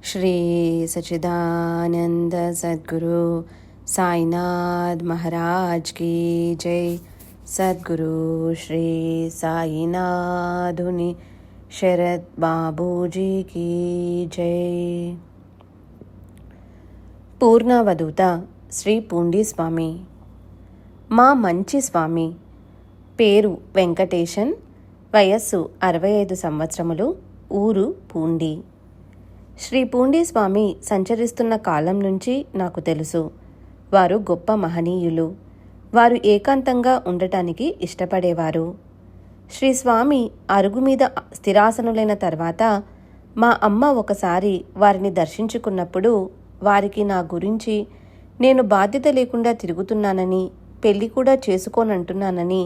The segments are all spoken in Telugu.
श्री सच्चिदानंद सद्गुरु साईनाथ महाराज की जय। सद्गुरु श्री साईनाथुनि शरद बाबूजी की जय। పూర్ణావధూత శ్రీ పూండి స్వామి, మా మంచి స్వామి. పేరు వెంకటేశన్, వయస్సు 65 సంవత్సరములు, ఊరు పూండి. శ్రీ పూండి స్వామి సంచరిస్తున్న కాలం నుంచి నాకు తెలుసు. వారు గొప్ప మహనీయులు. వారు ఏకాంతంగా ఉండటానికి ఇష్టపడేవారు. శ్రీ స్వామి అరుగు మీద స్థిరాసనులైన తర్వాత మా అమ్మ ఒకసారి వారిని దర్శించుకున్నప్పుడు వారికి నా గురించి నేను బాధ్యత లేకుండా తిరుగుతున్నానని, పెళ్లి కూడా చేసుకోనంటున్నానని,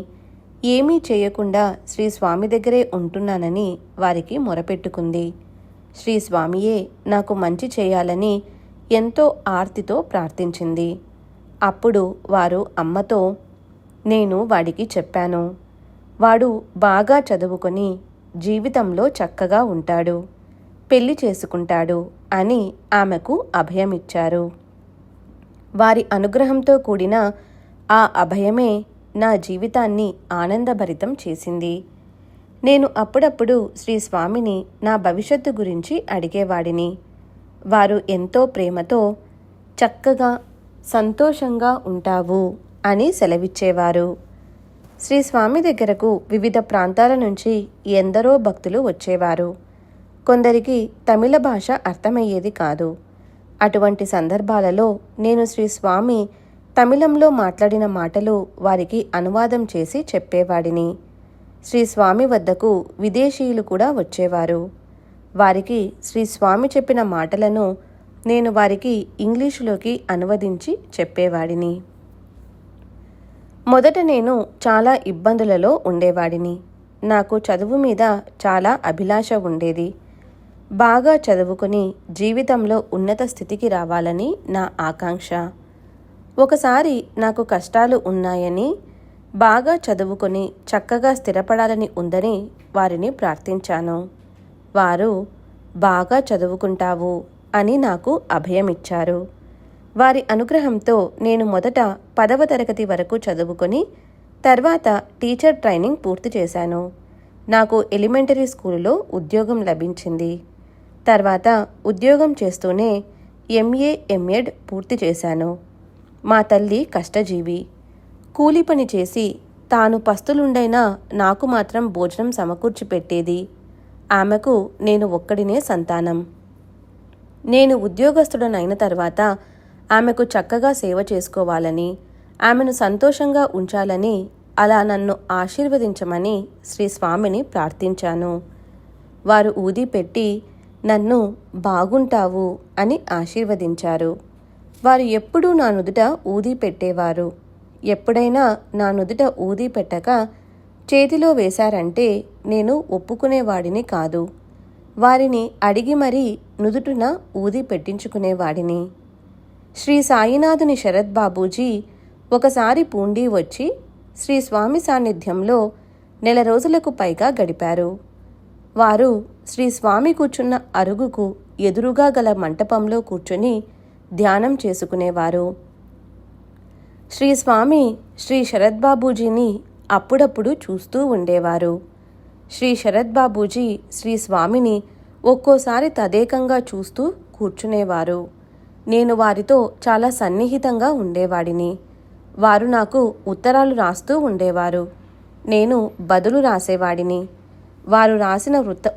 ఏమీ చేయకుండా శ్రీ స్వామి దగ్గరే ఉంటున్నానని వారికి మొరపెట్టుకుంది. శ్రీ స్వామియే నాకు మంచి చేయాలని ఎంతో ఆర్తితో ప్రార్థించింది. అప్పుడు వారు అమ్మతో, నేను వాడికి చెప్పాను, వాడు బాగా చదువుకొని జీవితంలో చక్కగా ఉంటాడు, పెళ్లి చేసుకుంటాడు అని ఆమెకు అభయమిచ్చారు. వారి అనుగ్రహంతో కూడిన ఆ అభయమే నా జీవితాన్ని ఆనందభరితం చేసింది. నేను అప్పుడప్పుడు శ్రీ స్వామిని నా భవిష్యత్తు గురించి అడిగేవాడిని. వారు ఎంతో ప్రేమతో చక్కగా సంతోషంగా ఉంటావు అని సెలవిచ్చేవారు. శ్రీ స్వామి దగ్గరకు వివిధ ప్రాంతాల నుంచి ఎందరో భక్తులు వచ్చేవారు. కొందరికి తమిళ భాష అర్థమయ్యేది కాదు. అటువంటి సందర్భాలలో నేను శ్రీ స్వామి తమిళంలో మాట్లాడిన మాటలు వారికి అనువాదం చేసి చెప్పేవాడిని. శ్రీ స్వామి వద్దకు విదేశీయులు కూడా వచ్చేవారు. వారికి శ్రీ స్వామి చెప్పిన మాటలను నేను వారికి ఇంగ్లీషులోకి అనువదించి చెప్పేవాడిని. మొదట నేను చాలా ఇబ్బందులలో ఉండేవాడిని. నాకు చదువు మీద చాలా అభిలాష ఉండేది. బాగా చదువుకుని జీవితంలో ఉన్నత స్థితికి రావాలని నా ఆకాంక్ష. ఒకసారి నాకు కష్టాలు ఉన్నాయని, బాగా చదువుకొని చక్కగా స్థిరపడాలని ఉందని వారిని ప్రార్థించాను. వారు బాగా చదువుకుంటావు అని నాకు అభయమిచ్చారు. వారి అనుగ్రహంతో నేను మొదట 10వ తరగతి వరకు చదువుకొని తర్వాత టీచర్ ట్రైనింగ్ పూర్తి చేశాను. నాకు ఎలిమెంటరీ స్కూలులో ఉద్యోగం లభించింది. తర్వాత ఉద్యోగం చేస్తూనే ఎంఏ ఎంఎడ్ పూర్తి చేశాను. మా తల్లి కష్టజీవి. కూలి పని చేసి తాను పస్తులుండైనా నాకు మాత్రం భోజనం సమకూర్చి పెట్టేది. ఆమెకు నేను ఒక్కడినే సంతానం. నేను ఉద్యోగస్తుడనైన తర్వాత ఆమెకు చక్కగా సేవ చేసుకోవాలని, ఆమెను సంతోషంగా ఉంచాలని, అలా నన్ను ఆశీర్వదించమని శ్రీ స్వామిని ప్రార్థించాను. వారు ఊది పెట్టి నన్ను బాగుంటావు అని ఆశీర్వదించారు. వారు ఎప్పుడూ నా నుదుట ఊది పెట్టేవారు. ఎప్పుడైనా నా నుదుట ఊది పెట్టక చేతిలో వేశారంటే నేను ఒప్పుకునేవాడిని కాదు. వారిని అడిగి మరీ నుదుటున ఊది పెట్టించుకునేవాడిని. శ్రీ సాయినాథుని శరద్ బాబూజీ ఒకసారి పూండి వచ్చి శ్రీ స్వామి సాన్నిధ్యంలో 1 నెల రోజులకు పైగా గడిపారు. వారు శ్రీ స్వామి కూర్చున్న అరుగుకు ఎదురుగా గల మంటపంలో కూర్చొని ధ్యానం చేసుకునేవారు. శ్రీ స్వామి శ్రీ శరద్ బాబూజీని అప్పుడప్పుడు చూస్తూ ఉండేవారు. శ్రీ శరద్ బాబూజీ శ్రీ స్వామిని ఒక్కోసారి తదేకంగా చూస్తూ కూర్చునేవారు. నేను వారితో చాలా సన్నిహితంగా ఉండేవాడిని. వారు నాకు ఉత్తరాలు రాస్తూ ఉండేవారు. నేను బదులు రాసేవాడిని. వారు రాసిన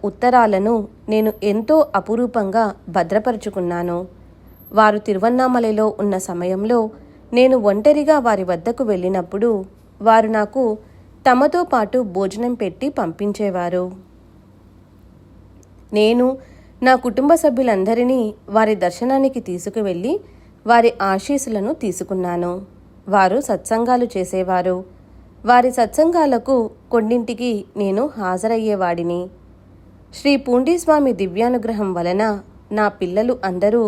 ఉత్తరాలను నేను ఎంతో అపురూపంగా భద్రపరుచుకున్నాను. వారు తిరువన్నామలలో ఉన్న సమయంలో నేను ఒంటరిగా వారి వద్దకు వెళ్ళినప్పుడు వారు నాకు తమతో పాటు భోజనం పెట్టి పంపించేవారు. నేను నా కుటుంబ సభ్యులందరినీ వారి దర్శనానికి తీసుకువెళ్ళి వారి ఆశీస్సులను తీసుకున్నాను. వారు సత్సంగాలు చేసేవారు. వారి సత్సంగాలకు కొన్నింటికి నేను హాజరయ్యేవాడిని. శ్రీ పూండీస్వామి దివ్యానుగ్రహం వలన నా పిల్లలు అందరూ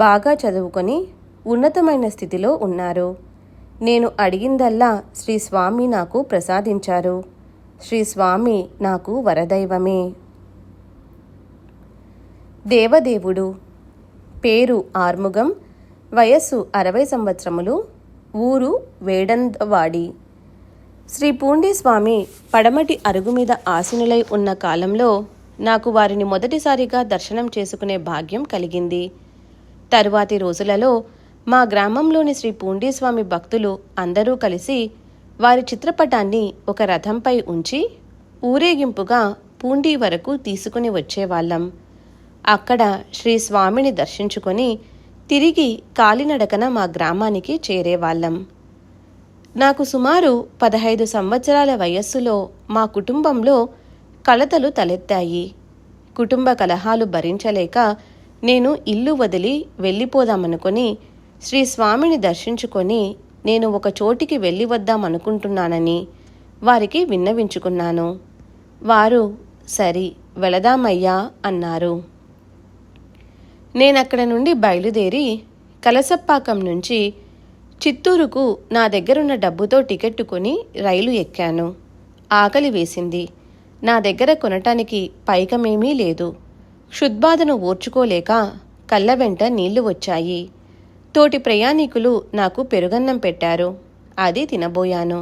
బాగా చదువుకొని ఉన్నతమైన స్థితిలో ఉన్నారు. నేను అడిగిందల్లా శ్రీ స్వామి నాకు ప్రసాదించారు. శ్రీ స్వామి నాకు వరదైవమే. దేవదేవుడు పేరు ఆర్ముగం, వయస్సు 60 సంవత్సరములు, ఊరు వేడందవాడి. శ్రీ పూండి స్వామి పడమటి అరుగు మీద ఆసీనులై ఉన్న కాలంలో నాకు వారిని మొదటిసారిగా దర్శనం చేసుకునే భాగ్యం కలిగింది. తరువాతి రోజులలో మా గ్రామంలోని శ్రీ పూండి స్వామి భక్తులు అందరూ కలిసి వారి చిత్రపటాన్ని ఒక రథంపై ఉంచి ఊరేగింపుగా పూండి వరకు తీసుకుని వచ్చేవాళ్ళం. అక్కడ శ్రీ స్వామిని దర్శించుకొని తిరిగి కాలినడకన మా గ్రామానికి చేరేవాళ్ళం. నాకు సుమారు 15 సంవత్సరాల వయస్సులో మా కుటుంబంలో కలతలు తలెత్తాయి. కుటుంబ కలహాలు భరించలేక నేను ఇల్లు వదిలి వెళ్ళిపోదామనుకొని శ్రీ స్వామిని దర్శించుకొని నేను ఒక చోటికి వెళ్ళి వద్దామనుకుంటున్నానని వారికి విన్నవించుకున్నాను. వారు సరి వెళదామయ్యా అన్నారు. నేనక్కడ నుండి బయలుదేరి కలసప్పాకం నుంచి చిత్తూరుకు నా దగ్గరున్న డబ్బుతో టికెట్టు కొని రైలు ఎక్కాను. ఆకలి వేసింది. నా దగ్గర కొనటానికి పైకమేమీ లేదు. క్షుద్బాధను ఓర్చుకోలేక కళ్ళ వెంట నీళ్లు వచ్చాయి. తోటి ప్రయాణికులు నాకు పెరుగన్నం పెట్టారు. అది తినబోయాను.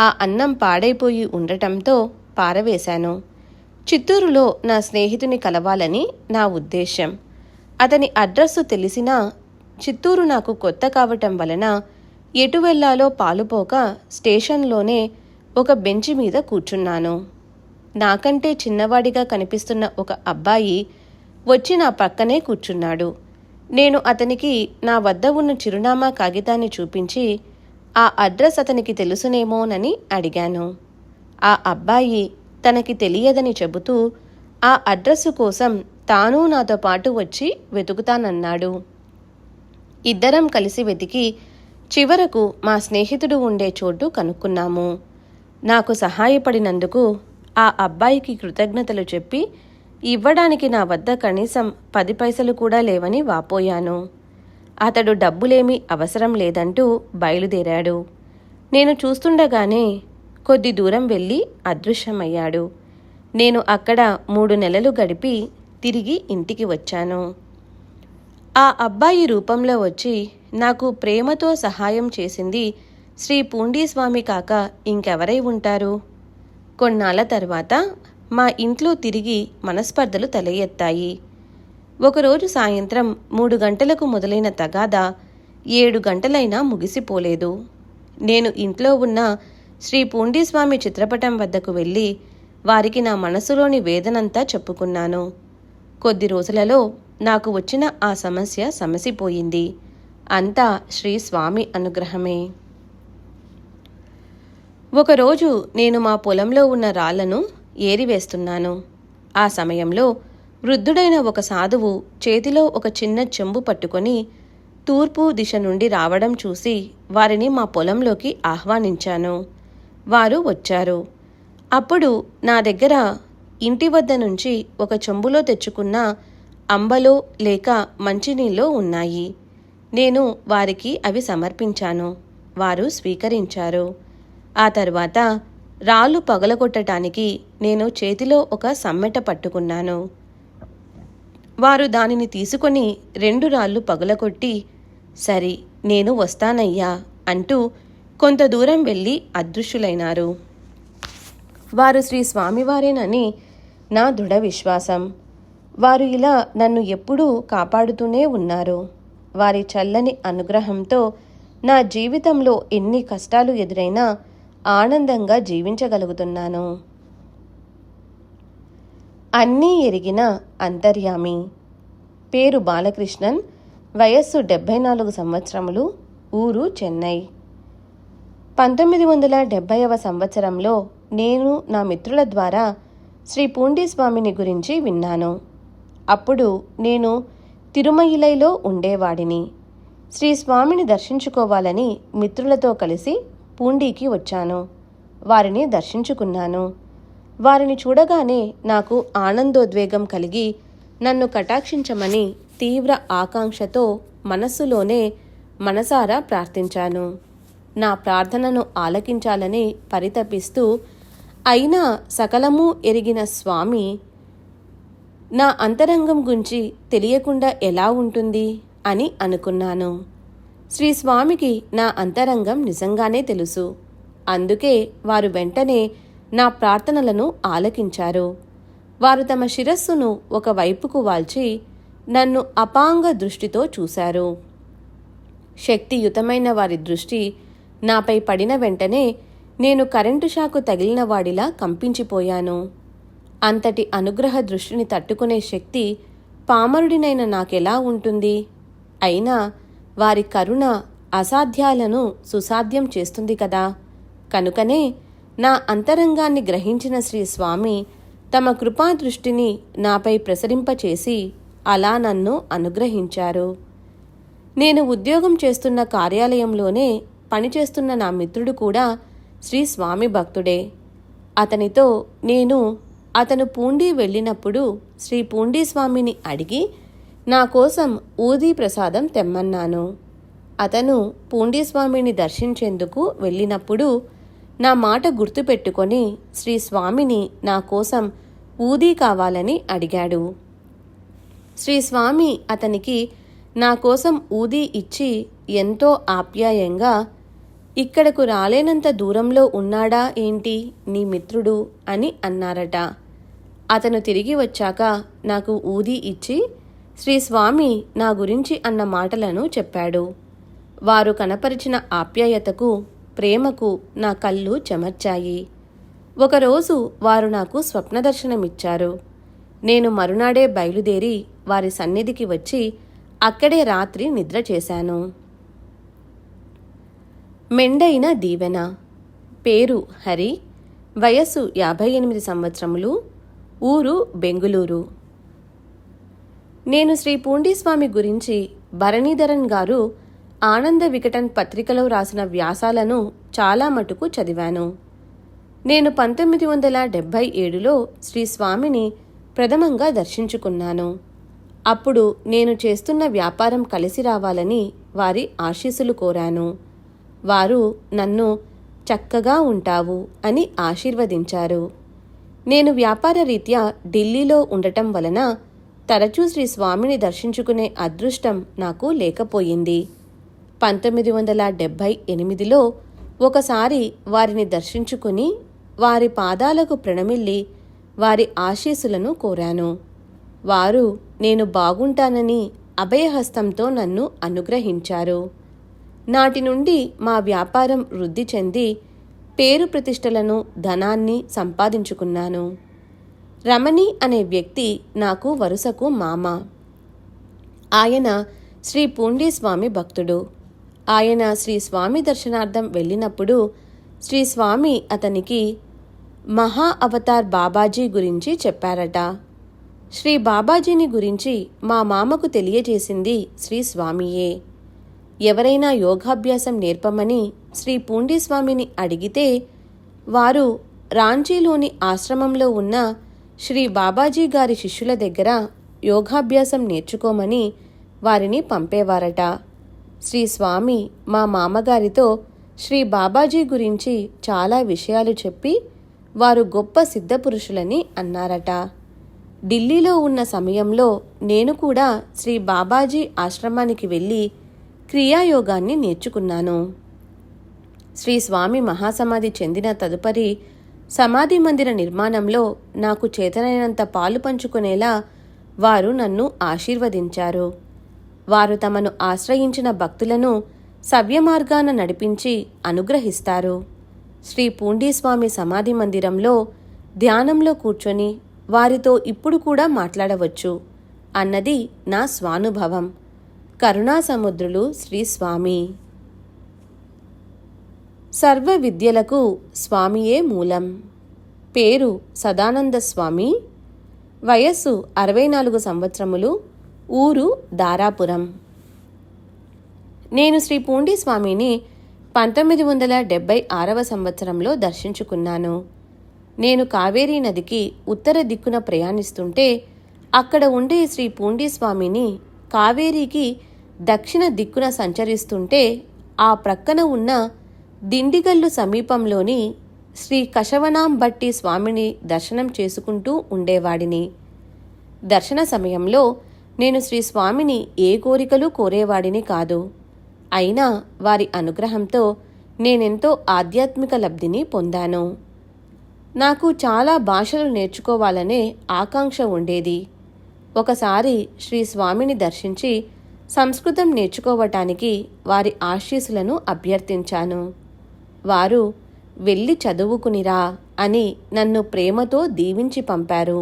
ఆ అన్నం పాడైపోయి ఉండటంతో పారవేశాను. చిత్తూరులో నా స్నేహితుని కలవాలని నా ఉద్దేశం. అతని అడ్రస్సు తెలిసినా చిత్తూరు నాకు కొత్త కావటం వలన ఎటు వెళ్లాలో పాలుపోక స్టేషన్లోనే ఒక బెంచి మీద కూర్చున్నాను. నాకంటే చిన్నవాడిగా కనిపిస్తున్న ఒక అబ్బాయి వచ్చి నా పక్కనే కూర్చున్నాడు. నేను అతనికి నా వద్ద ఉన్న చిరునామా కాగితాన్ని చూపించి ఆ అడ్రస్ అతనికి తెలుసునేమోనని అడిగాను. ఆ అబ్బాయి తనకి తెలియదని చెబుతూ ఆ అడ్రస్సు కోసం తాను నాతో పాటు వచ్చి వెతుకుతానన్నాడు. ఇద్దరం కలిసి వెతికి చివరకు మా స్నేహితుడు ఉండే చోటు కనుక్కున్నాము. నాకు సహాయపడినందుకు ఆ అబ్బాయికి కృతజ్ఞతలు చెప్పి ఇవ్వడానికి నా వద్ద కనీసం 10 పైసలు కూడా లేవని వాపోయాను. అతడు డబ్బులేమీ అవసరం లేదంటూ బయలుదేరాడు. నేను చూస్తుండగానే కొద్ది దూరం వెళ్ళి అదృశ్యమయ్యాడు. నేను అక్కడ 3 నెలలు గడిపి తిరిగి ఇంటికి వచ్చాను. ఆ అబ్బాయి రూపంలో వచ్చి నాకు ప్రేమతో సహాయం చేసింది శ్రీ పూండి స్వామి కాక ఇంకెవరై ఉంటారు? కొన్నాళ్ల తర్వాత మా ఇంట్లో తిరిగి మనస్పర్ధలు తల ఎత్తాయి. ఒకరోజు సాయంత్రం 3 గంటలకు మొదలైన తగాదా 7 గంటలైనా ముగిసిపోలేదు. నేను ఇంట్లో ఉన్న శ్రీ పూండి స్వామి చిత్రపటం వద్దకు వెళ్ళి వారికి నా మనసులోని వేదనంతా చెప్పుకున్నాను. కొద్ది రోజులలో నాకు వచ్చిన ఆ సమస్య సమసిపోయింది. అంతా శ్రీ స్వామి అనుగ్రహమే. ఒకరోజు నేను మా పొలంలో ఉన్న రాళ్లను ఏరివేస్తున్నాను. ఆ సమయంలో వృద్ధుడైన ఒక సాధువు చేతిలో ఒక చిన్న చెంబు పట్టుకొని తూర్పు దిశ నుండి రావడం చూసి వారిని మా పొలంలోకి ఆహ్వానించాను. వారు వచ్చారు. అప్పుడు నా దగ్గర ఇంటి వద్ద నుంచి ఒక చెంబులో తెచ్చుకున్న అంబలో లేక మంచినీళ్ళో ఉన్నాయి. నేను వారికి అవి సమర్పించాను. వారు స్వీకరించారు. ఆ తర్వాత రాళ్ళు పగలగొట్టడానికి నేను చేతిలో ఒక సమ్మెట పట్టుకున్నాను. వారు దానిని తీసుకొని 2 రాళ్ళు పగలగొట్టి సరి నేను వస్తానయ్యా అంటూ కొంత దూరం వెళ్ళి అదృశ్యులైనారు. వారు శ్రీ స్వామివారేనని నా దృఢ విశ్వాసం. వారు ఇలా నన్ను ఎప్పుడూ కాపాడుతూనే ఉన్నారు. వారి చల్లని అనుగ్రహంతో నా జీవితంలో ఎన్ని కష్టాలు ఎదురైనా ఆనందంగా జీవించగలుగుతున్నాను. అన్నీ ఎరిగిన అంతర్యామి. పేరు బాలకృష్ణన్, వయస్సు 74 సంవత్సరములు, ఊరు చెన్నై. 1970వ సంవత్సరంలో నేను నా మిత్రుల ద్వారా శ్రీ పూండి స్వామిని గురించి విన్నాను. అప్పుడు నేను తిరుమయిలైలో ఉండేవాడిని. శ్రీ స్వామిని దర్శించుకోవాలని మిత్రులతో కలిసి పూండికి వచ్చాను. వారిని దర్శించుకున్నాను. వారిని చూడగానే నాకు ఆనందోద్వేగం కలిగి నన్ను కటాక్షించమని తీవ్ర ఆకాంక్షతో మనస్సులోనే మనసారా ప్రార్థించాను. నా ప్రార్థనను ఆలకించాలని పరితపిస్తూ అయినా సకలము ఎరిగిన స్వామి నా అంతరంగం గురించి తెలియకుండా ఎలా ఉంటుంది అని అనుకున్నాను. శ్రీ స్వామికి నా అంతరంగం నిజంగానే తెలుసు. అందుకే వారు వెంటనే నా ప్రార్థనలను ఆలకించారు. వారు తమ శిరస్సును ఒకవైపుకు వాల్చి నన్ను అపాంగ దృష్టితో చూశారు. శక్తియుతమైన వారి దృష్టి నాపై పడిన వెంటనే నేను కరెంటు షాకు తగిలిన వాడిలా కంపించిపోయాను. అంతటి అనుగ్రహ దృష్టిని తట్టుకునే శక్తి పామరుడినైన నాకెలా ఉంటుంది? అయినా వారి కరుణ అసాధ్యాలను సుసాధ్యం చేస్తుంది కదా. కనుకనే నా అంతరంగాన్ని గ్రహించిన శ్రీ స్వామి తమ కృపాదృష్టిని నాపై ప్రసరింపచేసి అలా నన్ను అనుగ్రహించారు. నేను ఉద్యోగం చేస్తున్న కార్యాలయంలోనే పనిచేస్తున్న నా మిత్రుడు కూడా శ్రీ స్వామి భక్తుడే. అతనితో నేను అతను పూండి వెళ్ళినప్పుడు శ్రీ పూండి స్వామిని అడిగి నా కోసం ఊదీ ప్రసాదం తెమ్మన్నాను. అతను పూండి స్వామిని దర్శించేందుకు వెళ్ళినప్పుడు నా మాట గుర్తుపెట్టుకొని శ్రీ స్వామిని నా కోసం ఊదీ కావాలని అడిగాడు. శ్రీ స్వామి అతనికి నా కోసం ఊదీ ఇచ్చి ఎంతో ఆప్యాయంగా, ఇక్కడకు రాలేనంత దూరంలో ఉన్నాడా ఏంటి నీ మిత్రుడు అని అన్నారట. అతను తిరిగి వచ్చాక నాకు ఊదీ ఇచ్చి శ్రీ స్వామి నా గురించి అన్న మాటలను చెప్పాడు. వారు కనపరిచిన ఆప్యాయతకు, ప్రేమకు నా కళ్ళు చెమర్చాయి. ఒకరోజు వారు నాకు స్వప్నదర్శనమిచ్చారు. నేను మరునాడే బయలుదేరి వారి సన్నిధికి వచ్చి అక్కడే రాత్రి నిద్ర చేశాను. మెండైన దీవెన. పేరు హరి. వయస్సు 58 సంవత్సరములు. ఊరు బెంగుళూరు. నేను శ్రీ పూండీస్వామి గురించి భరణీధరన్ గారు ఆనంద వికటన్ పత్రికలో రాసిన వ్యాసాలను చాలా మటుకు చదివాను. నేను 1977లో శ్రీ స్వామిని ప్రథమంగా దర్శించుకున్నాను. అప్పుడు నేను చేస్తున్న వ్యాపారం కలిసి రావాలని వారి ఆశీస్సులు కోరాను. వారు నన్ను చక్కగా ఉంటావు అని ఆశీర్వదించారు. నేను వ్యాపార రీత్యా ఢిల్లీలో ఉండటం వలన తరచూ శ్రీ స్వామిని దర్శించుకునే అదృష్టం నాకు లేకపోయింది. 1978లో ఒకసారి వారిని దర్శించుకుని వారి పాదాలకు ప్రణమిల్లి వారి ఆశీస్సులను కోరాను. వారు నేను బాగుంటానని అభయహస్తంతో నన్ను అనుగ్రహించారు. నాటి నుండి మా వ్యాపారం వృద్ధి చెంది పేరు ప్రతిష్టలను, ధనాన్ని సంపాదించుకున్నాను. రమణి అనే వ్యక్తి నాకు వరుసకు మామ. ఆయన శ్రీ పూండీస్వామి భక్తుడు. ఆయన శ్రీ స్వామి దర్శనార్థం వెళ్ళినప్పుడు శ్రీ స్వామి అతనికి మహా అవతార్ బాబాజీ గురించి చెప్పారట. శ్రీ బాబాజీని గురించి మా మామకు తెలియజేసింది శ్రీ స్వామియే. ఎవరైనా యోగాభ్యాసం నేర్పమని శ్రీ పూండీస్వామిని అడిగితే వారు రాంచీలోని ఆశ్రమంలో ఉన్న శ్రీ బాబాజీ గారి శిష్యుల దగ్గర యోగాభ్యాసం నేర్చుకోమని వారిని పంపేవారట. శ్రీ స్వామి మా మామగారితో శ్రీ బాబాజీ గురించి చాలా విషయాలు చెప్పి వారు గొప్ప సిద్ధపురుషులని అన్నారట. ఢిల్లీలో ఉన్న సమయంలో నేను కూడా శ్రీ బాబాజీ ఆశ్రమానికి వెళ్ళి క్రియాయోగాన్ని నేర్చుకున్నాను. శ్రీ స్వామి మహాసమాధి చెందిన తదుపరి సమాధి మందిర నిర్మాణంలో నాకు చేతనైనంత పాలు పంచుకునేలా వారు నన్ను ఆశీర్వదించారు. వారు తమను ఆశ్రయించిన భక్తులను సవ్యమార్గాన నడిపించి అనుగ్రహిస్తారు. శ్రీ పూండీస్వామి సమాధి మందిరంలో ధ్యానంలో కూర్చొని వారితో ఇప్పుడు కూడా మాట్లాడవచ్చు అన్నది నా స్వానుభవం. కరుణాసముద్రులు శ్రీ స్వామి. సర్వ విద్యలకు స్వామియే మూలం. పేరు సదానంద స్వామి. వయస్సు 64 సంవత్సరములు. ఊరు దారాపురం. నేను శ్రీ పూండీస్వామిని 1976వ సంవత్సరంలో దర్శించుకున్నాను. నేను కావేరీ నదికి ఉత్తర దిక్కున ప్రయాణిస్తుంటే అక్కడ ఉండే శ్రీ పూండీస్వామిని కావేరీకి దక్షిణ దిక్కున సంచరిస్తుంటే ఆ ప్రక్కన ఉన్న దిండిగల్లు సమీపంలోని శ్రీ కశవనాంబట్టి స్వామిని దర్శనం చేసుకుంటూ ఉండేవాడిని. దర్శన సమయంలో నేను శ్రీ స్వామిని ఏ కోరికలు కోరేవాడిని కాదు. అయినా వారి అనుగ్రహంతో నేనెంతో ఆధ్యాత్మిక లబ్ధిని పొందాను. నాకు చాలా భాషలు నేర్చుకోవాలనే ఆకాంక్ష ఉండేది. ఒకసారి శ్రీ స్వామిని దర్శించి సంస్కృతం నేర్చుకోవటానికి వారి ఆశీస్సులను అభ్యర్థించాను. వారు వెళ్ళి చదువుకునిరా అని నన్ను ప్రేమతో దీవించి పంపారు.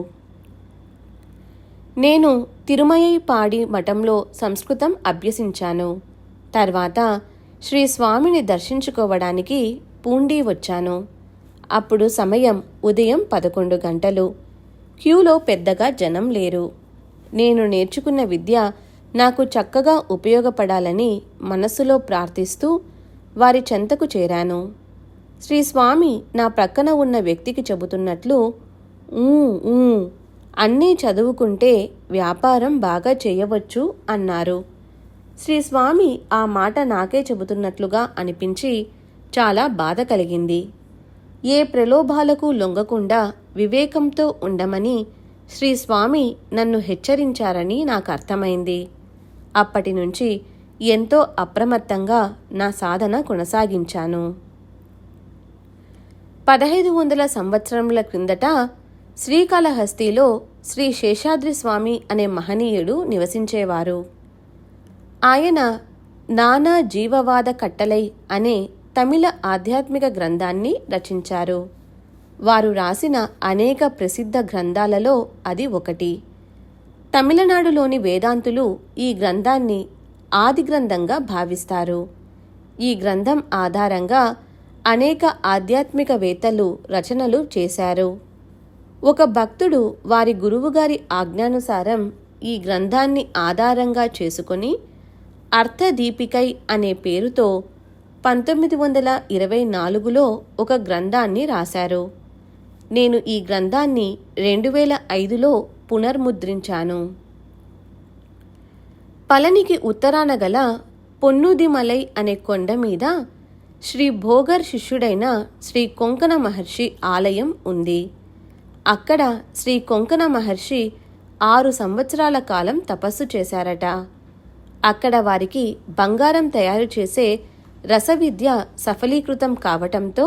నేను తిరుమయైపాడి మఠంలో సంస్కృతం అభ్యసించాను. తర్వాత శ్రీ స్వామిని దర్శించుకోవడానికి పూండి వచ్చాను. అప్పుడు సమయం ఉదయం 11 గంటలు. క్యూలో పెద్దగా జనం లేరు. నేను నేర్చుకున్న విద్య నాకు చక్కగా ఉపయోగపడాలని మనస్సులో ప్రార్థిస్తూ వారి చెంతకు చేరాను. శ్రీ స్వామి నా ప్రక్కన ఉన్న వ్యక్తికి చెబుతున్నట్లు, ఊ అన్నీ చదువుకుంటే వ్యాపారం బాగా చేయవచ్చు అన్నారు. శ్రీ స్వామి ఆ మాట నాకే చెబుతున్నట్లుగా అనిపించి చాలా బాధ కలిగింది. ఏ ప్రలోభాలకు లొంగకుండా వివేకంతో ఉండమని శ్రీ స్వామి నన్ను హెచ్చరించారని నాకు అర్థమైంది. అప్పటి నుంచి ఎంతో అప్రమత్తంగా నా సాధన కొనసాగించాను. 1500 సంవత్సరముల క్రిందట శ్రీకాళహస్తిలో శ్రీ శేషాద్రి స్వామి అనే మహనీయుడు నివసించేవారు. ఆయన నానా జీవవాద కట్టలై అనే తమిళ ఆధ్యాత్మిక గ్రంథాన్ని రచించారు. వారు రాసిన అనేక ప్రసిద్ధ గ్రంథాలలో అది ఒకటి. తమిళనాడులోని వేదాంతులు ఈ గ్రంథాన్ని ఆది గ్రంథంగా భావిస్తారు. ఈ గ్రంథం ఆధారంగా అనేక ఆధ్యాత్మికవేత్తలు రచనలు చేశారు. ఒక భక్తుడు వారి గురువుగారి ఆజ్ఞానుసారం ఈ గ్రంథాన్ని ఆధారంగా చేసుకుని అర్థదీపికై అనే పేరుతో 1924లో ఒక గ్రంథాన్ని రాశారు. నేను ఈ గ్రంథాన్ని 2005లో పునర్ముద్రించాను. పళనికి ఉత్తరాన గల పొన్నుదిమలై అనే కొండ మీద శ్రీ భోగర్ శిష్యుడైన శ్రీ కొంకణ మహర్షి ఆలయం ఉంది. అక్కడ శ్రీ కొంకణ మహర్షి 6 సంవత్సరాల కాలం తపస్సు చేశారట. అక్కడ వారికి బంగారం తయారు చేసే రసవిద్య సఫలీకృతం కావటంతో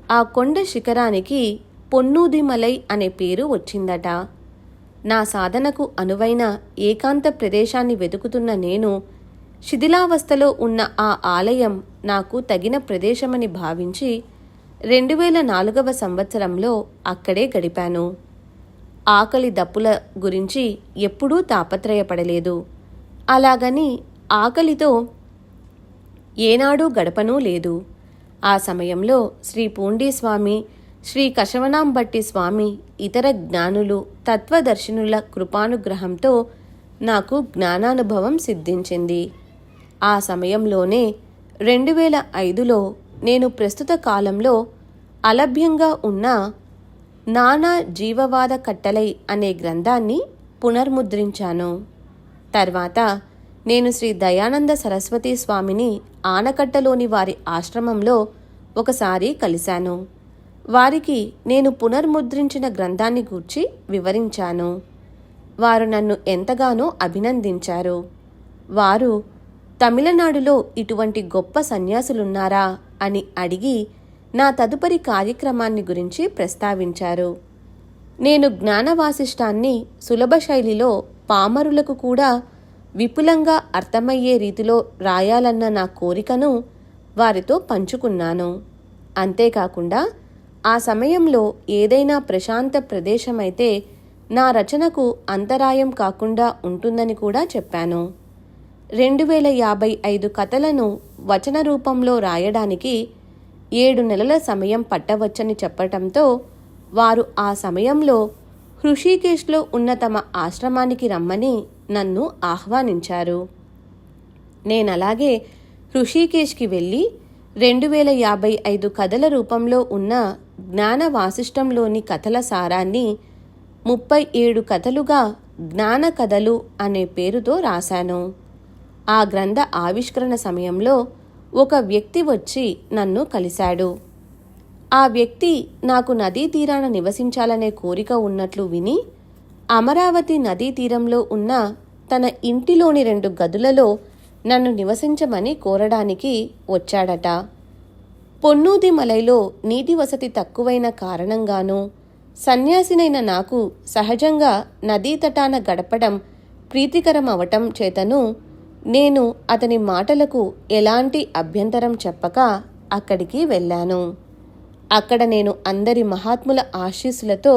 ఆ కొండ శిఖరానికి పొన్నూదిమలై అనే పేరు వచ్చిందట. నా సాధనకు అనువైన ఏకాంత ప్రదేశాన్ని వెతుకుతున్న నేను శిథిలావస్థలో ఉన్న ఆ ఆలయం నాకు తగిన ప్రదేశమని భావించి 2004వ సంవత్సరంలో అక్కడే గడిపాను. ఆకలి దప్పుల గురించి ఎప్పుడూ తాపత్రయపడలేదు. అలాగని ఆకలితో ఏనాడూ గడపనూ లేదు. ఆ సమయంలో శ్రీ పూండి స్వామి, శ్రీ కశవనాంబట్టి స్వామి, ఇతర జ్ఞానులు, తత్వదర్శినుల కృపానుగ్రహంతో నాకు జ్ఞానానుభవం సిద్ధించింది. ఆ సమయంలోనే 2005లో నేను ప్రస్తుత కాలంలో అలభ్యంగా ఉన్న నానా జీవవాద కట్టలై అనే గ్రంథాన్ని పునర్ముద్రించాను. తర్వాత నేను శ్రీ దయానంద సరస్వతి స్వామిని ఆనకట్టలోని వారి ఆశ్రమంలో ఒకసారి కలిశాను. వారికి నేను పునర్ముద్రించిన గ్రంథాన్ని గూర్చి వివరించాను. వారు నన్ను ఎంతగానో అభినందించారు. వారు తమిళనాడులో ఇటువంటి గొప్ప సన్యాసులున్నారా అని అడిగి నా తదుపరి కార్యక్రమాన్ని గురించి ప్రస్తావించారు. నేను జ్ఞానవాసిష్టాన్ని సులభ శైలిలో పామరులకు కూడా విపులంగా అర్థమయ్యే రీతిలో రాయాలన్న నా కోరికను వారితో పంచుకున్నాను. అంతేకాకుండా ఆ సమయంలో ఏదైనా ప్రశాంత ప్రదేశమైతే నా రచనకు అంతరాయం కాకుండా ఉంటుందని కూడా చెప్పాను. 2055 కథలను వచన రూపంలో రాయడానికి 7 నెలల సమయం పట్టవచ్చని చెప్పటంతో వారు ఆ సమయంలో హృషికేశ్లో ఉన్న తమ ఆశ్రమానికి రమ్మని నన్ను ఆహ్వానించారు. నేనలాగే హృషికేశ్కి వెళ్ళి 2055 కథల రూపంలో ఉన్న జ్ఞాన వాసిష్టంలోని కథల సారాన్ని 37 కథలుగా జ్ఞాన కథలు అనే పేరుతో రాశాను. ఆ గ్రంథ ఆవిష్కరణ సమయంలో ఒక వ్యక్తి వచ్చి నన్ను కలిశాడు. ఆ వ్యక్తి నాకు నదీ తీరాన నివసించాలనే కోరిక ఉన్నట్లు విని అమరావతి నదీ తీరంలో ఉన్న తన ఇంటిలోని 2 గదులలో నన్ను నివసించమని కోరడానికి వచ్చాడట. పొన్నూది మలైలో నీటి వసతి తక్కువైన కారణంగానూ సన్యాసినైన నాకు సహజంగా నదీ తటాన గడపడం ప్రీతికరం అవటం చేతను నేను అతని మాటలకు ఎలాంటి అభ్యంతరం చెప్పక అక్కడికి వెళ్ళాను. అక్కడ నేను అందరి మహాత్ముల ఆశీస్సులతో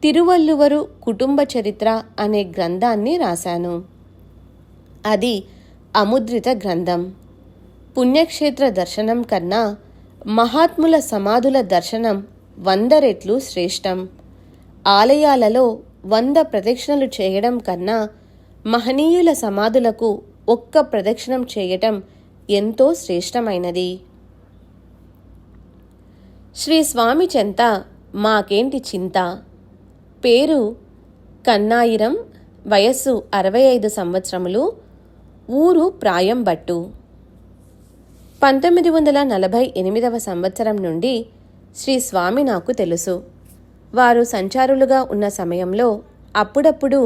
తిరువల్లువరు కుటుంబ చరిత్ర అనే గ్రంథాన్ని రాశాను. అది అముద్రిత గ్రంథం. పుణ్యక్షేత్ర దర్శనం కన్నా మహాత్ముల సమాధుల దర్శనం 100 రెట్లు శ్రేష్టం. ఆలయాలలో 100 ప్రదక్షిణలు చేయడం కన్నా మహనీయుల సమాధులకు 1 ప్రదక్షిణం చేయటం ఎంతో శ్రేష్టమైనది. శ్రీ స్వామి చెంత మాకేంటి చింత. పేరు కన్నాయిరం, వయస్సు 65 సంవత్సరములు, ఊరు ప్రాయంబట్టు. 1948వ సంవత్సరం నుండి శ్రీ స్వామి నాకు తెలుసు. వారు సంచారులుగా ఉన్న సమయంలో అప్పుడప్పుడు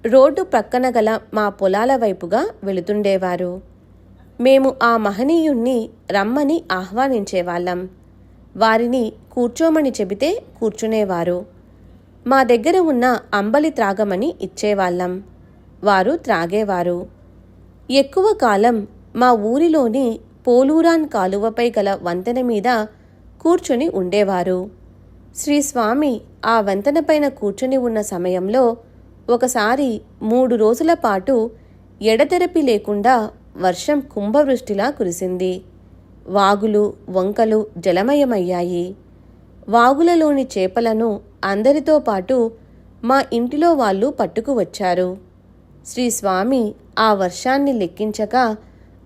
రోడ్డు ప్రక్కన గల మా పొలాల వైపుగా వెళుతుండేవారు. మేము ఆ మహనీయుణ్ణి రమ్మని ఆహ్వానించేవాళ్ళం. వారిని కూర్చోమని చెబితే కూర్చునేవారు. మా దగ్గర ఉన్న అంబలి త్రాగమని ఇచ్చేవాళ్ళం. వారు త్రాగేవారు. ఎక్కువ కాలం మా ఊరిలోని పోలూరాన్ కాలువపై గల వంతెన మీద కూర్చుని ఉండేవారు. శ్రీ స్వామి ఆ వంతెనపైన కూర్చుని ఉన్న సమయంలో ఒకసారి 3 రోజుల పాటు ఎడతెరపి లేకుండా వర్షం కుంభవృష్టిలా కురిసింది. వాగులు, వంకలు జలమయమయ్యాయి. వాగులలోని చేపలను అందరితో పాటు మా ఇంటిలో వాళ్ళు పట్టుకువచ్చారు. శ్రీ స్వామి ఆ వర్షాన్ని లెక్కించక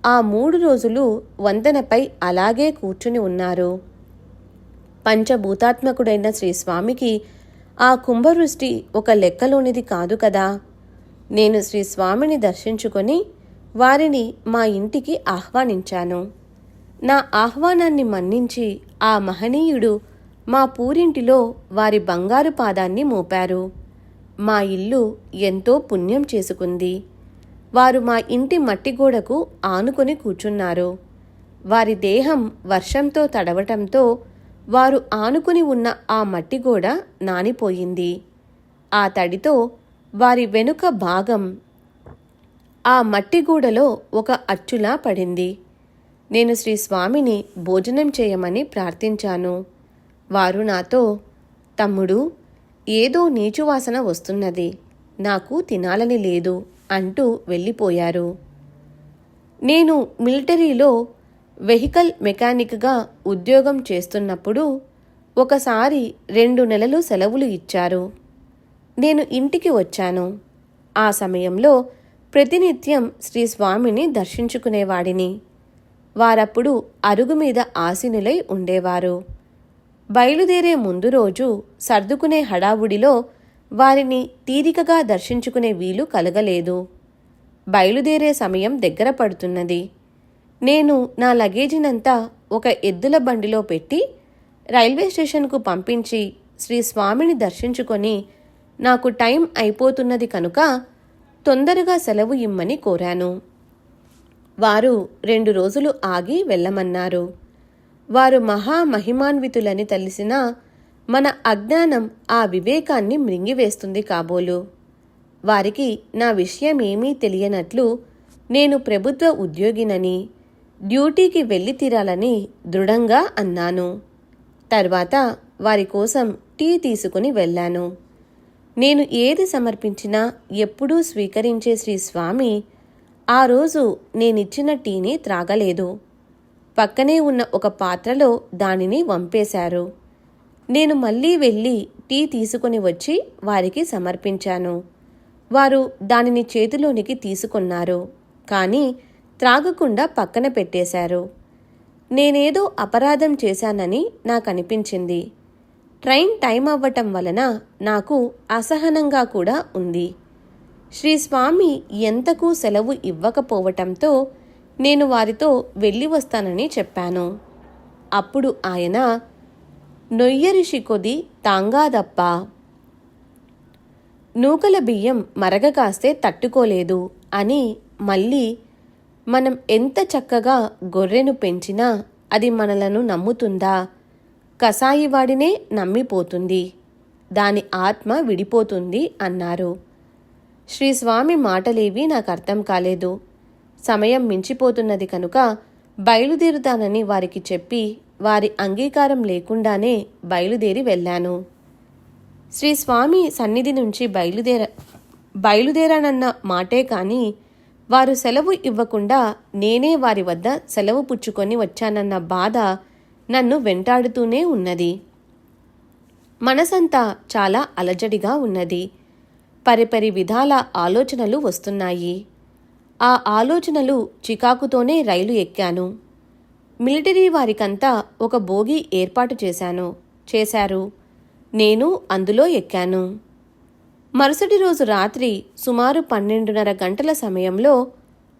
ఆ 3 రోజులు వంతెనపై అలాగే కూర్చుని ఉన్నారు. పంచభూతాత్మకుడైన శ్రీ స్వామికి ఆ కుంభవృష్టి ఒక లెక్కలోనిది కాదు కదా. నేను శ్రీ స్వామిని దర్శించుకొని వారిని మా ఇంటికి ఆహ్వానించాను. నా ఆహ్వానాన్ని మన్నించి ఆ మహనీయుడు మా పూరింటిలో వారి బంగారు పాదాన్ని మోపారు. మా ఇల్లు ఎంతో పుణ్యం చేసుకుంది. వారు మా ఇంటి మట్టి గోడకు ఆనుకొని కూర్చున్నారు. వారి దేహం వర్షంతో తడవటంతో వారు ఆనుకుని ఉన్న ఆ మట్టి గోడ నానిపోయింది. ఆ తడితో వారి వెనుక భాగం ఆ మట్టిగూడలో ఒక అచ్చులా పడింది. నేను శ్రీ స్వామిని భోజనం చేయమని ప్రార్థించాను. వారు నాతో, తమ్ముడు, ఏదో నీచువాసన వస్తున్నది, నాకు తినాలని లేదు అంటూ వెళ్ళిపోయారు. నేను మిలిటరీలో వెహికల్ మెకానిక్గా ఉద్యోగం చేస్తున్నప్పుడు ఒకసారి 2 నెలలు సెలవులు ఇచ్చారు. నేను ఇంటికి వచ్చాను. ఆ సమయంలో ప్రతినిత్యం శ్రీ స్వామిని దర్శించుకునేవాడిని. వారప్పుడు అరుగు మీద ఆసీనులై ఉండేవారు. బయలుదేరే ముందు రోజు సర్దుకునే హడావుడిలో వారిని తీరికగా దర్శించుకునే వీలు కలగలేదు. బయలుదేరే సమయం దగ్గర పడుతున్నది. నేను నా లగేజినంతా ఒక ఎద్దుల బండిలో పెట్టి రైల్వే స్టేషన్కు పంపించి శ్రీ స్వామిని దర్శించుకొని నాకు టైం అయిపోతున్నది కనుక తొందరగా సెలవు ఇమ్మని కోరాను. వారు 2 రోజులు ఆగి వెళ్ళమన్నారు. వారు మహామహిమాన్వితులని తెలిసినా మన అజ్ఞానం ఆ వివేకాన్ని మృంగివేస్తుంది కాబోలు. వారికి నా విషయమేమీ తెలియనట్లు నేను ప్రభుత్వ ఉద్యోగినని, డ్యూటీకి వెళ్ళి తీరాలని దృఢంగా అన్నాను. తర్వాత వారి కోసం టీ తీసుకుని వెళ్ళాను. నేను ఏది సమర్పించినా ఎప్పుడూ స్వీకరించే శ్రీ స్వామి ఆ రోజు నేనిచ్చిన టీని త్రాగలేదు. పక్కనే ఉన్న ఒక పాత్రలో దానిని వంపేశారు. నేను మళ్ళీ వెళ్ళి టీ తీసుకుని వచ్చి వారికి సమర్పించాను. వారు దానిని చేతిలోనికి తీసుకున్నారు, కానీ త్రాగకుండా పక్కన పెట్టేశారు. నేనేదో అపరాధం చేశానని నాకనిపించింది. ట్రైన్ టైం అవ్వటం వలన నాకు అసహనంగా కూడా ఉంది. శ్రీ స్వామి ఎంతకు సెలవు ఇవ్వకపోవటంతో నేను వారితో వెళ్ళి వస్తానని చెప్పాను. అప్పుడు ఆయన, నొయ్యరిషి కొది తాంగాదప్ప, నూకల బియ్యం మరగకాస్తే తట్టుకోలేదు అని మళ్ళీ మనం ఎంత చక్కగా గొర్రెను పెంచినా అది మనలను నమ్ముతుందా? కసాయివాడినే నమ్మిపోతుంది, దాని ఆత్మ విడిపోతుంది అన్నారు. శ్రీస్వామి మాటలేవి నాకు అర్థం కాలేదు. సమయం మించిపోతున్నది కనుక బయలుదేరుతానని వారికి చెప్పి వారి అంగీకారం లేకుండానే బయలుదేరి వెళ్ళాను. శ్రీస్వామి సన్నిధి నుంచి బయలుదేరానన్న మాటే కానీ వారు సెలవు ఇవ్వకుండా నేనే వారి వద్ద సెలవు పుచ్చుకొని వచ్చానన్న బాధ నన్ను వెంటాడుతూనే ఉన్నది. మనసంతా చాలా అలజడిగా ఉన్నది. పరిపరి విధాల ఆలోచనలు వస్తున్నాయి. ఆ ఆలోచనలు చికాకుతోనే రైలు ఎక్కాను. మిలిటరీ వారికంతా ఒక బోగి ఏర్పాటు చేశారు. నేను అందులో ఎక్కాను. మరుసటి రోజు రాత్రి సుమారు 12:30 గంటల సమయంలో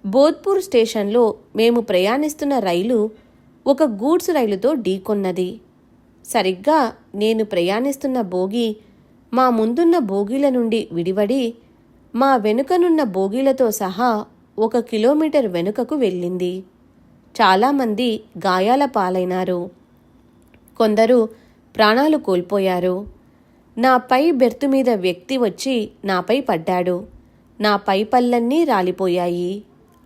బోధ్పూర్ స్టేషన్లో మేము ప్రయాణిస్తున్న రైలు ఒక గూడ్స్ రైలుతో ఢీకొన్నది. సరిగ్గా నేను ప్రయాణిస్తున్న బోగి మా ముందున్న బోగీల నుండి విడివడి మా వెనుకనున్న బోగీలతో సహా 1 కిలోమీటర్ వెనుకకు వెళ్ళింది. చాలామంది గాయాల పాలైనారు. కొందరు ప్రాణాలు కోల్పోయారు. నా పై బెర్తు మీద వ్యక్తి వచ్చి నాపై పడ్డాడు. నా పై పళ్ళన్నీ రాలిపోయాయి.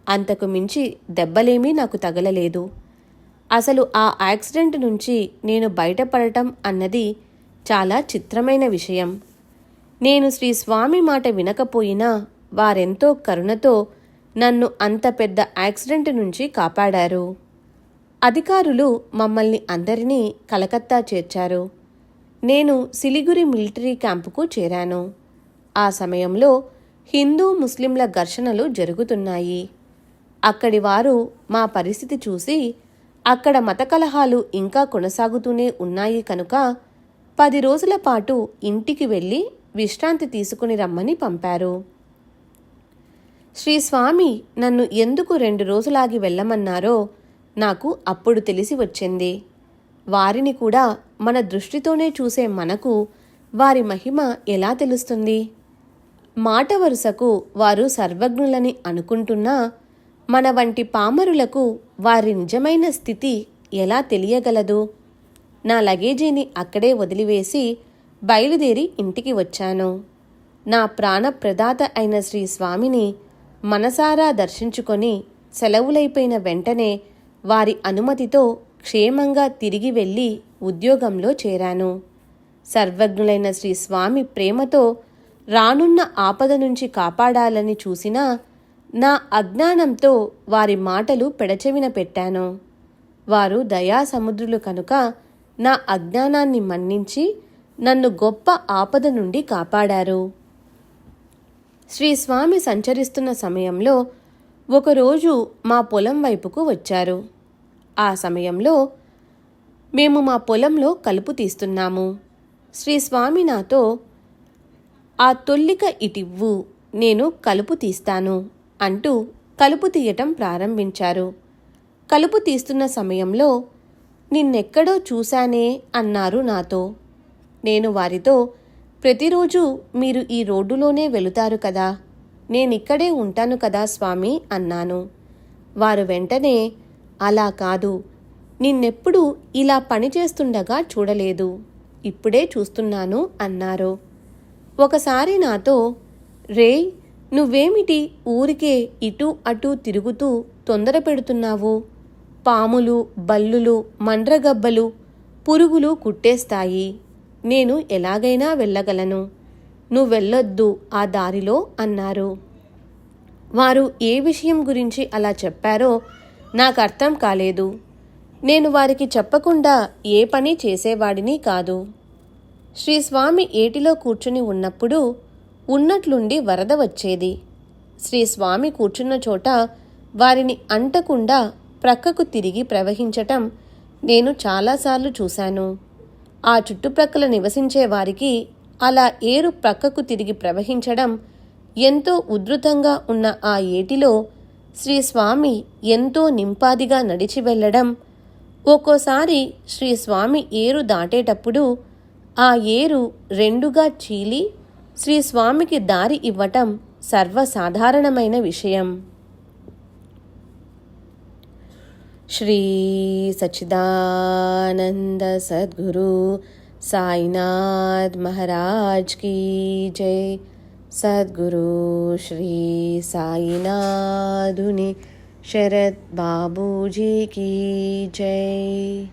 అంతకు మించి దెబ్బలేమీ నాకు తగలలేదు. అసలు ఆ యాక్సిడెంట్ నుంచి నేను బయటపడటం అన్నది చాలా చిత్రమైన విషయం. నేను శ్రీస్వామి మాట వినకపోయినా వారెంతో కరుణతో నన్ను అంత పెద్ద యాక్సిడెంట్ నుంచి కాపాడారు. అధికారులు మమ్మల్ని అందరినీ కలకత్తా చేర్చారు. నేను సిలిగురి మిలిటరీ క్యాంపుకు చేరాను. ఆ సమయంలో హిందూ ముస్లింల ఘర్షణలు జరుగుతున్నాయి. అక్కడి వారు మా పరిస్థితి చూసి అక్కడ మత కలహాలు ఇంకా కొనసాగుతూనే ఉన్నాయి కనుక 10 రోజుల పాటు ఇంటికి వెళ్ళి విశ్రాంతి తీసుకుని రమ్మని పంపారు. శ్రీస్వామి నన్ను ఎందుకు 2 రోజులాగి వెళ్ళమన్నారో నాకు అప్పుడు తెలిసి వచ్చింది. వారిని కూడా మన దృష్టితోనే చూసే మనకు వారి మహిమ ఎలా తెలుస్తుంది? మాట వరుసకు వారు సర్వజ్ఞులని అనుకుంటున్నా మన వంటి పామరులకు వారి నిజమైన స్థితి ఎలా తెలియగలదు? నా లగేజీని అక్కడే వదిలివేసి బయలుదేరి ఇంటికి వచ్చాను. నా ప్రాణప్రదాత అయిన శ్రీస్వామిని మనసారా దర్శించుకొని సెలవులైపోయిన వెంటనే వారి అనుమతితో క్షేమంగా తిరిగి వెళ్ళి ఉద్యోగంలో చేరాను. సర్వజ్ఞులైన శ్రీస్వామి ప్రేమతో రానున్న ఆపద నుంచి కాపాడాలని చూసినా నా అజ్ఞానంతో వారి మాటలు పెడచెవిన పెట్టాను. వారు దయాసముద్రులు కనుక నా అజ్ఞానాన్ని మన్నించి నన్ను గొప్ప ఆపద నుండి కాపాడారు. శ్రీస్వామి సంచరిస్తున్న సమయంలో ఒకరోజు మా పొలం వైపుకు వచ్చారు. ఆ సమయంలో మేము మా పొలంలో కలుపు తీస్తున్నాము. శ్రీస్వామి నాతో, "ఆ తొల్లిక ఇటివ్వు, నేను కలుపు తీస్తాను" అంటూ కలుపు తీయటం ప్రారంభించారు. కలుపు తీస్తున్న సమయంలో "నిన్నెక్కడో చూశానే" అన్నారు నాతో. నేను వారితో, "ప్రతిరోజు మీరు ఈ రోడ్డులోనే వెళుతారు కదా, నేనిక్కడే ఉంటాను కదా స్వామి" అన్నాను. వారు వెంటనే, "అలా కాదు, నిన్నెప్పుడు ఇలా పనిచేస్తుండగా చూడలేదు, ఇప్పుడే చూస్తున్నాను" అన్నారు. ఒకసారి నాతో, "రేయ్, నువ్వేమిటి ఊరికే ఇటూ అటూ తిరుగుతూ తొందర పెడుతున్నావు? పాములు, బల్లులు, మండ్రగబ్బలు, పురుగులు కుట్టేస్తాయి. నేను ఎలాగైనా వెళ్ళగలను. నువ్వెళ్ళొద్దు ఆ దారిలో" అన్నారు. వారు ఏ విషయం గురించి అలా చెప్పారో నాకు అర్థం కాలేదు. నేను వారికి చెప్పకుండా ఏ పని చేసేవాడిని కాదు. శ్రీస్వామి ఏటిలో కూర్చుని ఉన్నప్పుడు ఉన్నట్లుండి వరద వచ్చేది. శ్రీస్వామి కూర్చున్న చోట వారిని అంటకుండా ప్రక్కకు తిరిగి ప్రవహించటం నేను చాలాసార్లు చూశాను. ఆ చుట్టుప్రక్కల నివసించే వారికి అలా ఏరు ప్రక్కకు తిరిగి ప్రవహించడం, ఎంతో ఉధృతంగా ఉన్న ఆ ఏటిలో శ్రీస్వామి ఎంతో నింపాదిగా నడిచి వెళ్ళడం, ఒక్కోసారి శ్రీస్వామి ఏరు దాటేటప్పుడు ఆ ఏరు రెండుగా చీలి శ్రీ స్వామికి దారి ఇవ్వటం సర్వసాధారణమైన విషయం. శ్రీ సచ్చిదానంద సద్గురు సాయినాథ్ మహారాజ్ కీ జై. సద్గురు శ్రీ సాయినాథుని శరత్ బాబూజీ కీ జై.